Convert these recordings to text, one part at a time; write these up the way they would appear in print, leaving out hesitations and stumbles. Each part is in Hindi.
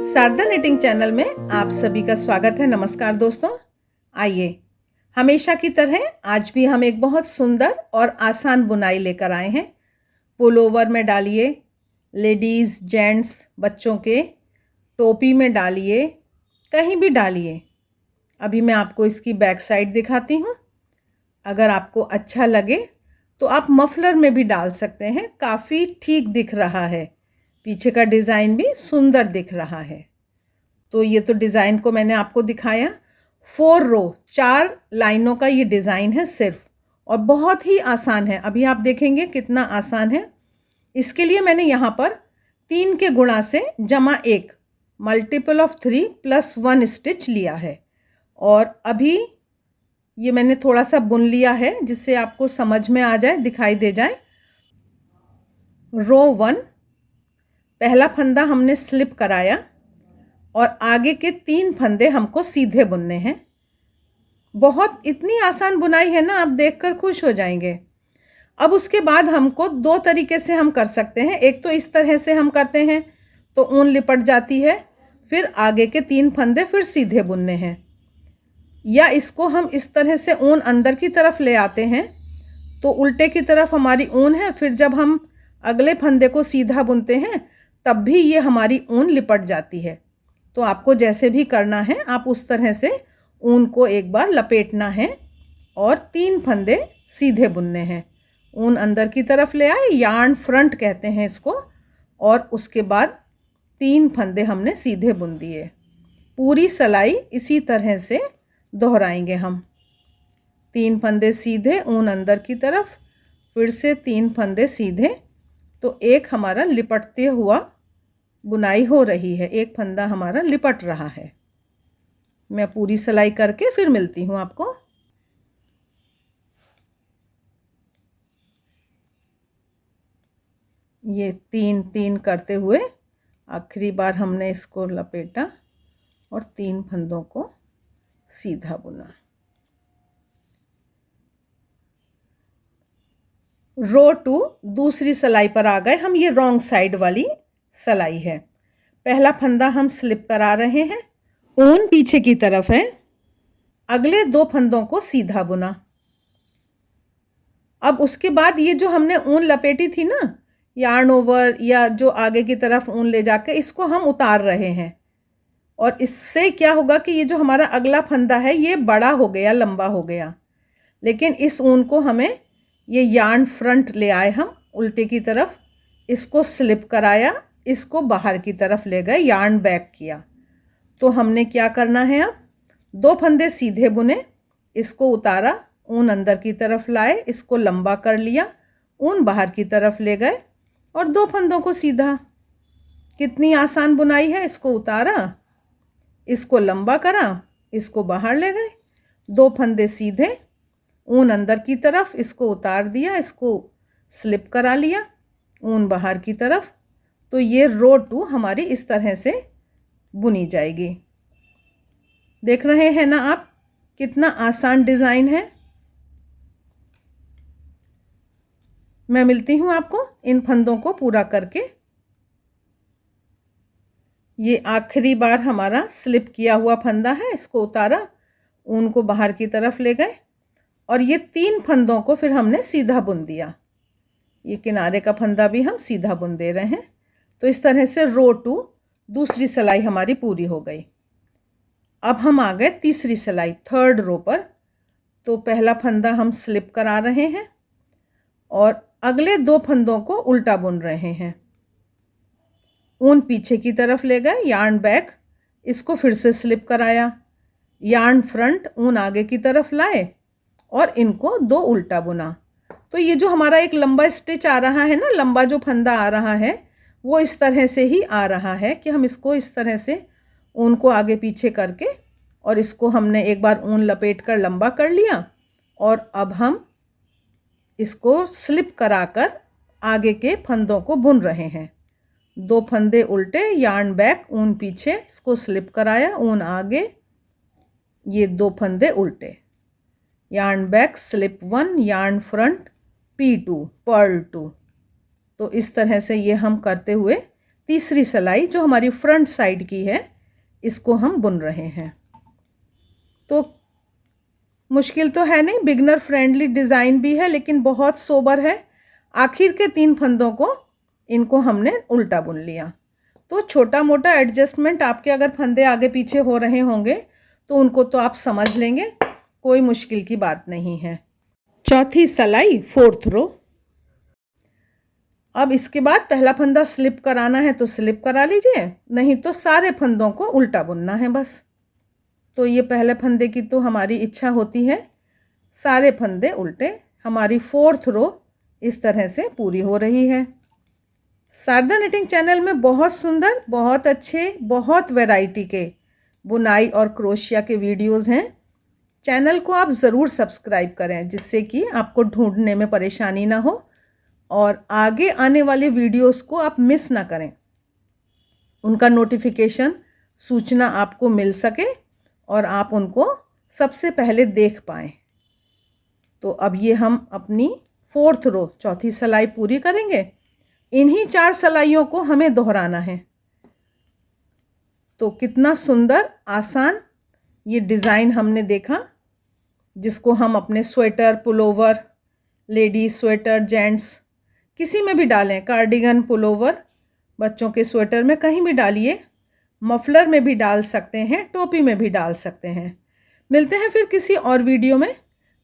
शारदा निटिंग चैनल में आप सभी का स्वागत है। नमस्कार दोस्तों, आइए हमेशा की तरह आज भी हम एक बहुत सुंदर और आसान बुनाई लेकर आए हैं। पुलोवर में डालिए, लेडीज़ जेंट्स बच्चों के टोपी में डालिए, कहीं भी डालिए। अभी मैं आपको इसकी बैक साइड दिखाती हूँ। अगर आपको अच्छा लगे तो आप मफलर में भी डाल सकते हैं, काफ़ी ठीक दिख रहा है। पीछे का डिज़ाइन भी सुंदर दिख रहा है। तो ये तो डिज़ाइन को मैंने आपको दिखाया। 4 रो 4 लाइनों का ये डिज़ाइन है सिर्फ, और बहुत ही आसान है। अभी आप देखेंगे कितना आसान है। इसके लिए मैंने यहाँ पर 3 के गुणा से जमा 1 मल्टीपल ऑफ 3 प्लस 1 स्टिच लिया है। और अभी ये मैंने थोड़ा सा बुन लिया है जिससे आपको समझ में आ जाए, दिखाई दे जाए। रो 1 पहला फंदा हमने स्लिप कराया और आगे के 3 फंदे हमको सीधे बुनने हैं। बहुत इतनी आसान बुनाई है ना, आप देखकर खुश हो जाएंगे। अब उसके बाद हमको 2 तरीके से हम कर सकते हैं। एक तो इस तरह से हम करते हैं तो ऊन लिपट जाती है, फिर आगे के 3 फंदे फिर सीधे बुनने हैं। या इसको हम इस तरह से ऊन अंदर की तरफ ले आते हैं तो उल्टे की तरफ हमारी ऊन है, फिर जब हम अगले फंदे को सीधा बुनते हैं तब भी ये हमारी ऊन लिपट जाती है। तो आपको जैसे भी करना है आप उस तरह से ऊन को एक बार लपेटना है और 3 फंदे सीधे बुनने हैं। ऊन अंदर की तरफ ले आए, यार्न फ्रंट कहते हैं इसको, और उसके बाद 3 फंदे हमने सीधे बुन दिए। पूरी सिलाई इसी तरह से दोहराएंगे हम। 3 फंदे सीधे, ऊन अंदर की तरफ, फिर से 3 फंदे सीधे। तो एक हमारा लिपटते हुआ बुनाई हो रही है, एक फंदा हमारा लिपट रहा है। मैं पूरी सिलाई करके फिर मिलती हूँ आपको। ये 3 करते हुए आखिरी बार हमने इसको लपेटा और 3 फंदों को सीधा बुना। रो 2 दूसरी सिलाई पर आ गए हम। ये रॉन्ग साइड वाली सिलाई है। पहला फंदा हम स्लिप करा रहे हैं, ऊन पीछे की तरफ है। अगले 2 फंदों को सीधा बुना। अब उसके बाद ये जो हमने ऊन लपेटी थी ना, यार्न ओवर या जो आगे की तरफ ऊन ले जाके, इसको हम उतार रहे हैं। और इससे क्या होगा कि ये जो हमारा अगला फंदा है ये बड़ा हो गया, लंबा हो गया। लेकिन इस ऊन को हमें ये यार्न फ्रंट ले आए हम उल्टे की तरफ, इसको स्लिप कराया, इसको बाहर की तरफ ले गए, यार्न बैक किया। तो हमने क्या करना है, अब 2 फंदे सीधे बुने, इसको उतारा, ऊन अंदर की तरफ लाए, इसको लंबा कर लिया, ऊन बाहर की तरफ ले गए और 2 फंदों को सीधा। कितनी आसान बुनाई है। इसको उतारा, इसको लंबा करा, इसको बाहर ले गए, 2 फंदे सीधे, ऊन अंदर की तरफ, इसको उतार दिया, इसको स्लिप करा लिया, ऊन बाहर की तरफ। तो ये रो 2 हमारी इस तरह से बुनी जाएगी। देख रहे हैं ना आप, कितना आसान डिज़ाइन है। मैं मिलती हूँ आपको इन फंदों को पूरा करके। ये आखिरी बार हमारा स्लिप किया हुआ फंदा है, इसको उतारा, ऊन को बाहर की तरफ ले गए और ये 3 फंदों को फिर हमने सीधा बुन दिया। ये किनारे का फंदा भी हम सीधा बुन दे रहे हैं। तो इस तरह से रो 2 दूसरी सिलाई हमारी पूरी हो गई। अब हम आ गए तीसरी सिलाई, 3rd रो पर। तो पहला फंदा हम स्लिप करा रहे हैं और अगले 2 फंदों को उल्टा बुन रहे हैं। ऊन पीछे की तरफ ले गए, यार्न बैक, इसको फिर से स्लिप कराया, यार्न फ्रंट, ऊन आगे की तरफ लाए और इनको 2 उल्टा बुना। तो ये जो हमारा एक लंबा स्टिच आ रहा है ना, लंबा जो फंदा आ रहा है वो इस तरह से ही आ रहा है कि हम इसको इस तरह से ऊन को आगे पीछे करके, और इसको हमने एक बार ऊन लपेट कर लंबा कर लिया और अब हम इसको स्लिप कराकर आगे के फंदों को बुन रहे हैं। 2 फंदे उल्टे, यार्न बैक, ऊन पीछे, इसको स्लिप कराया, ऊन आगे, ये 2 फंदे उल्टे, yarn back, slip 1, yarn front, P2, purl 2। तो इस तरह से ये हम करते हुए तीसरी सिलाई जो हमारी फ्रंट साइड की है इसको हम बुन रहे हैं। तो मुश्किल तो है नहीं, बिगनर फ्रेंडली डिज़ाइन भी है लेकिन बहुत सोबर है। आखिर के 3 फंदों को इनको हमने उल्टा बुन लिया। तो छोटा मोटा एडजस्टमेंट आपके अगर फंदे आगे पीछे हो रहे होंगे तो उनको तो आप समझ लेंगे, कोई मुश्किल की बात नहीं है। चौथी सिलाई 4th रो। अब इसके बाद पहला फंदा स्लिप कराना है तो स्लिप करा लीजिए, नहीं तो सारे फंदों को उल्टा बुनना है बस। तो ये पहले फंदे की तो हमारी इच्छा होती है सारे फंदे उल्टे। हमारी 4th रो इस तरह से पूरी हो रही है। शारदा निटिंग चैनल में बहुत सुंदर, बहुत अच्छे, बहुत वैरायटी के बुनाई और क्रोशिया के वीडियोस हैं। चैनल को आप ज़रूर सब्सक्राइब करें जिससे कि आपको ढूंढने में परेशानी ना हो और आगे आने वाले वीडियोस को आप मिस ना करें, उनका नोटिफिकेशन सूचना आपको मिल सके और आप उनको सबसे पहले देख पाएँ। तो अब ये हम अपनी 4th रो चौथी सिलाई पूरी करेंगे। इन्हीं 4 सिलाइयों को हमें दोहराना है। तो कितना सुंदर आसान ये डिज़ाइन हमने देखा, जिसको हम अपने sweater, pullover, ladies sweater, gents किसी में भी डालें, कार्डिगन, पुलोवर, बच्चों के स्वेटर में कहीं भी डालिए, मफलर में भी डाल सकते हैं, टोपी में भी डाल सकते हैं। मिलते हैं फिर किसी और वीडियो में,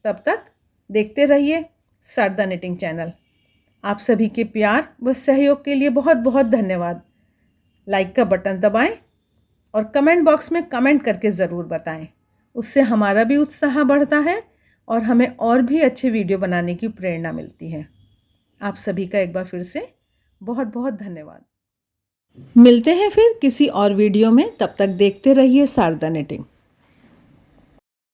तब तक देखते रहिए शारदा निटिंग चैनल। आप सभी के प्यार व सहयोग के लिए बहुत बहुत धन्यवाद। लाइक का बटन दबाएं और कमेंट बॉक्स में कमेंट करके ज़रूर बताएं, उससे हमारा भी उत्साह बढ़ता है और हमें और भी अच्छे वीडियो बनाने की प्रेरणा मिलती है। आप सभी का एक बार फिर से बहुत बहुत धन्यवाद। मिलते हैं फिर किसी और वीडियो में, तब तक देखते रहिए शारदा निटिंग।